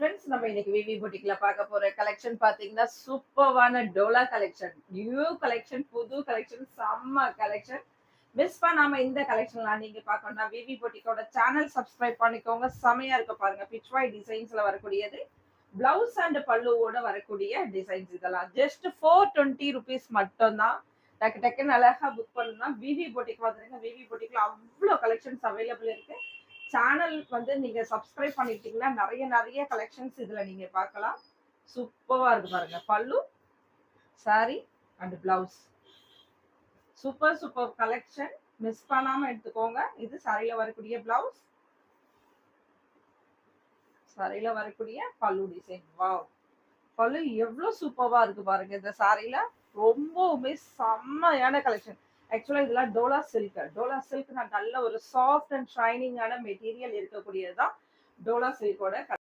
Friends நம்ம இன்னைக்கு விவி புட்டிக்ல பார்க்க போற கலெக்ஷன் பாத்தீங்கன்னா சூப்பர்வான டோலா கலெக்ஷன். நியூ கலெக்ஷன், புது கலெக்ஷன், செம்ம கலெக்ஷன். மிஸ் பண்ணாம இந்த கலெக்ஷன்லாம் நீங்க பார்க்கணும்னா விவி புட்டிக்கோட சேனல் சப்ஸ்கிரைப் பண்ணிக்கோங்க. செமையா இருக்கு பாருங்க. பிச்வாய் டிசைன்ஸ்ல வரக்கூடியது. பிளவுஸ் அண்ட் பல்லுவோட வரக்கூடிய டிசைன்ஸ் இதெல்லாம் ஜஸ்ட் 420 ருபீஸ் மட்டும் தான். டக்கு டக்குன்னு அழகா புக் பண்ணணும்னா விவி புட்டிக் வந்துருங்க. விவி புட்டிக்ல அவ்வளோ கலெக்ஷன்ஸ் அவைலபிள் இருக்கு. சேனல் வந்து நீங்க சப்ஸ்கிரைப் பண்ணிட்டீங்கன்னா நிறைய நிறைய கலெக்ஷன்ஸ் இதுல நீங்க பார்க்கலாம். சூப்பரா இருக்கு பாருங்க. பல்லு, sorry and blouse. Super super collection. Miss பண்ணாம எடுத்துக்கோங்க. இது சாரியில வரக்கூடிய பிளவுஸ், சாரியில வரக்கூடிய பல்லு டிசைன். வாவ், பல்லு எவ்வளவு சூப்பரா இருக்கு பாருங்க. இந்த சாரியில ரொம்பவுமே செம்மையான கலெக்ஷன். ஆக்சுவலா இதெல்லாம் டோலா சில்க். டோலா சில்க் நல்ல ஒரு சாஃப்ட் அண்ட் ஷைனிங்கான மெட்டீரியல் இருக்கக்கூடியதுதான் டோலா சில்கோட